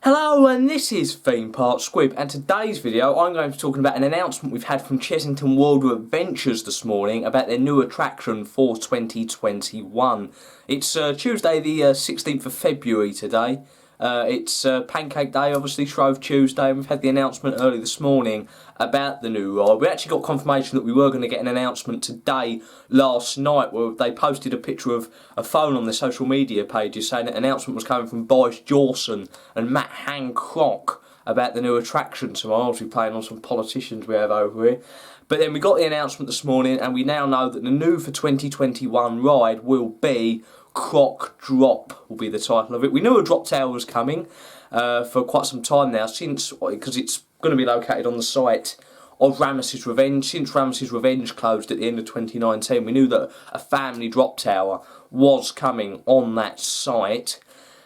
Hello, and this is Theme Park Squib, and today's video I'm going to be talking about an announcement we've had from Chessington World of Adventures this morning about their new attraction for 2021. It's Tuesday the 16th of February today. It's Pancake Day, obviously, Shrove Tuesday, and we've had the announcement early this morning about the new ride. We actually got confirmation that we were going to get an announcement today, last night, where they posted a picture of a phone on their social media pages saying that an announcement was coming from Boris Johnson and Matt Croc about the new attraction. So I'm obviously playing on some politicians we have over here. But then we got the announcement this morning, and we now know that the new for 2021 ride will be Croc Drop, will be the title of it. We knew a drop tower was coming for quite some time now, because it's going to be located on the site of Ramesses Revenge. Since Ramesses Revenge closed at the end of 2019, we knew that a family drop tower was coming on that site.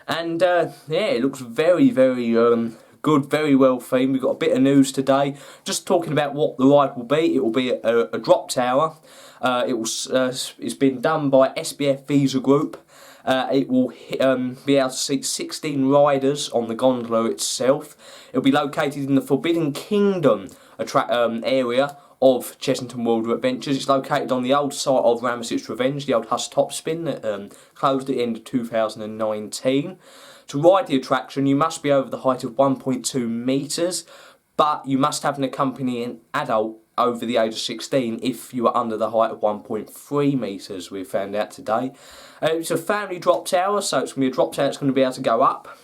And yeah, it looks very, very good, very well themed. We've got a bit of news today, just talking about what the ride will be. It will be a drop tower. It's been done by SBF Visa Group. It will be able to seat 16 riders on the gondola itself. It will be located in the Forbidden Kingdom area of Chessington World of Adventures. It's located on the old site of Ramesses Revenge, the old Huss Topspin that closed at the end of 2019. To ride the attraction, you must be over the height of 1.2 metres, but you must have an accompanying adult over the age of 16 if you are under the height of 1.3 metres, we found out today. It's a family drop tower, so it's going to be a drop tower that's going to be able to go up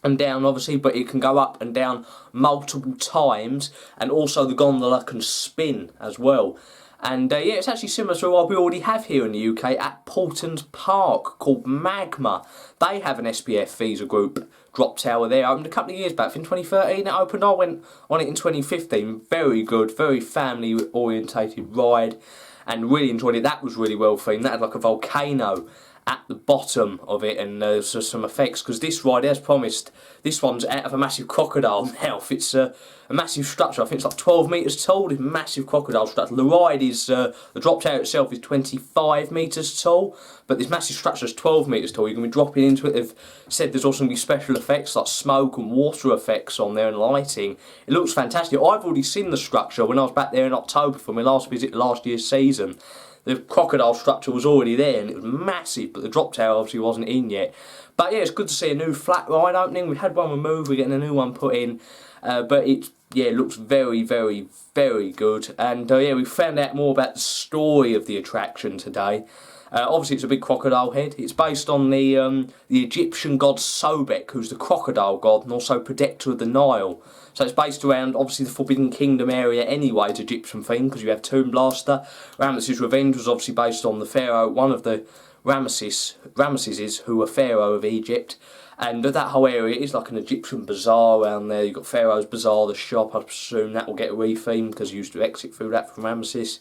and down, obviously, but it can go up and down multiple times, and also the gondola can spin as well. And yeah, it's actually similar to what we already have here in the UK at Portons Park, called Magma. They have an SBF Visa Group drop tower there. Opened a couple of years back, in 2013 it opened. I went on it in 2015. Very good, very family orientated ride, and really enjoyed it. That was really well themed. That had like a volcano at the bottom of it, and there's some effects, because this ride, as promised, this one's out of a massive crocodile mouth. It's a massive structure. I think it's like 12 metres tall, this massive crocodile structure. The ride is, the drop tower itself is 25 metres tall, but this massive structure is 12 metres tall. You can be dropping into it. They've said there's also going to be special effects like smoke and water effects on there and lighting. It looks fantastic. I've already seen the structure when I was back there in October for my last visit last year's season. The crocodile structure was already there and it was massive, but the drop tower obviously wasn't in yet. But yeah, it's good to see a new flat ride opening. We've had one removed, we're getting a new one put in. But it looks very, very, very good. And yeah, we found out more about the story of the attraction today. Obviously, it's a big crocodile head. It's based on the Egyptian god Sobek, who's the crocodile god and also protector of the Nile. So it's based around, obviously, the Forbidden Kingdom area anyway. It's Egyptian theme, because you have Tomb Blaster. Ramesses Revenge was obviously based on the pharaoh, one of the Ramesses, who were pharaoh of Egypt. And that whole area is like an Egyptian bazaar around there. You've got Pharaoh's Bazaar, the shop. I presume that will get a rethemed, because you used to exit through that from Ramesses.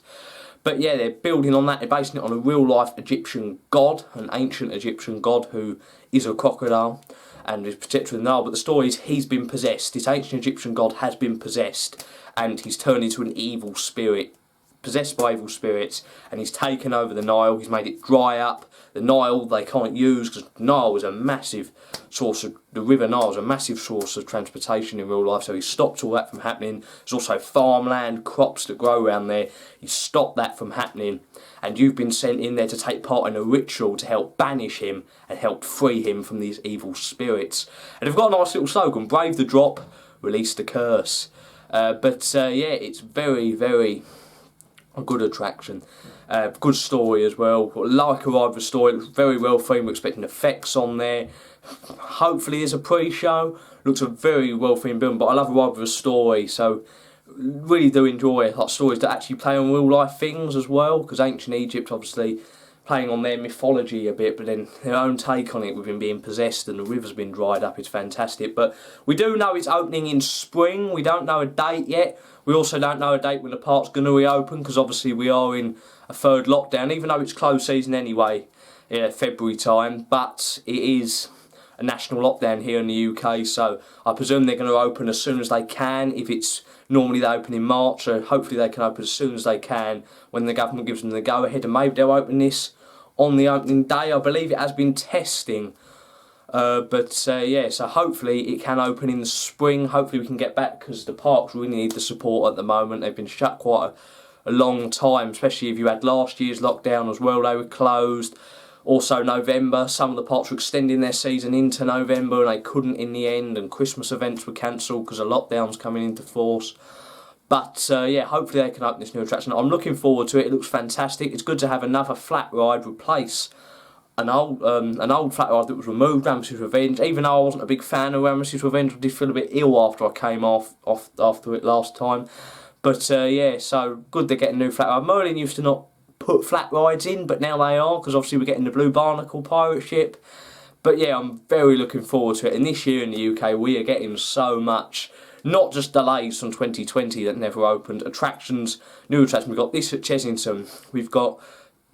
But yeah, they're building on that. They're basing it on a real-life Egyptian god, an ancient Egyptian god who is a crocodile and is protector of the Nile. But the story is he's been possessed. This ancient Egyptian god has been possessed, and he's turned into an evil spirit, possessed by evil spirits, and he's taken over the Nile. He's made it dry up. The Nile they can't use, because the Nile is a massive source of, the River Nile is a massive source of transportation in real life, so he stopped all that from happening. There's also farmland, crops that grow around there. He stopped that from happening, and you've been sent in there to take part in a ritual to help banish him and help free him from these evil spirits. And they've got a nice little slogan: brave the drop, release the curse. Yeah, it's very, very a good attraction. Good story as well. Like a ride with a story. It looks very well themed. We're expecting effects on there. Hopefully there's a pre-show. Looks a very well themed building, but I love a ride with a story, so really do enjoy like stories that actually play on real life things as well, because ancient Egypt obviously playing on their mythology a bit, but then their own take on it with him being possessed and the river's been dried up. It's fantastic. But we do know it's opening in spring. We don't know a date yet. We also don't know a date when the park's going to reopen, because obviously we are in a third lockdown, even though it's closed season anyway, February time. But it is a national lockdown here in the UK, so I presume they're going to open as soon as they can. If it's normally they open in March, so hopefully they can open as soon as they can when the government gives them the go ahead, and maybe they'll open this on the opening day. I believe it has been testing Yeah, so hopefully it can open in the spring. Hopefully we can get back, because the parks really need the support at the moment. They've been shut quite a long time, especially if you had last year's lockdown as well. They were closed. Also November, some of the parks were extending their season into November and they couldn't in the end, and Christmas events were cancelled because of lockdowns coming into force. But yeah, hopefully they can open this new attraction. I'm looking forward to it. It looks fantastic. It's good to have another flat ride replace an old flat ride that was removed, Ramesses Revenge. Even though I wasn't a big fan of Ramesses Revenge, I did feel a bit ill after I came off after it last time. But yeah, so good they're getting a new flat ride. Merlin used to not put flat rides in, but now they are, because obviously we're getting the Blue Barnacle pirate ship. But yeah, I'm very looking forward to it. And this year in the UK, we are getting so much. Not just delays from 2020 that never opened. Attractions, new attractions. We've got this at Chessington. We've got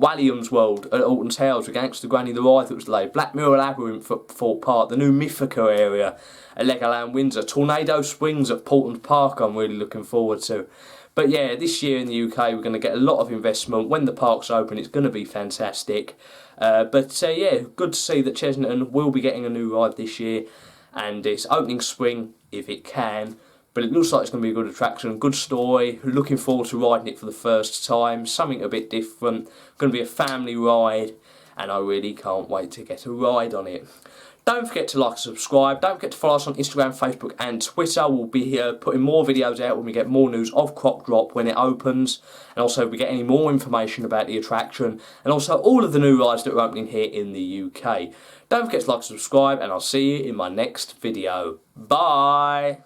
Walliams World at Alton Towers with Gangster Granny the Ride that was delayed. Black Mirror Labyrinth at Fort Park. The new Mythica area at Legoland Windsor. Tornado Springs at Portland Park I'm really looking forward to. But yeah, this year in the UK we're going to get a lot of investment. When the parks open, it's going to be fantastic. Yeah, good to see that Chessington will be getting a new ride this year. And it's opening spring if it can. But it looks like it's going to be a good attraction, good story. Looking forward to riding it for the first time. Something a bit different. Going to be a family ride. And I really can't wait to get a ride on it. Don't forget to like and subscribe. Don't forget to follow us on Instagram, Facebook and Twitter. We'll be here putting more videos out when we get more news of Croc Drop when it opens. And also if we get any more information about the attraction. And also all of the new rides that are opening here in the UK. Don't forget to like and subscribe, and I'll see you in my next video. Bye!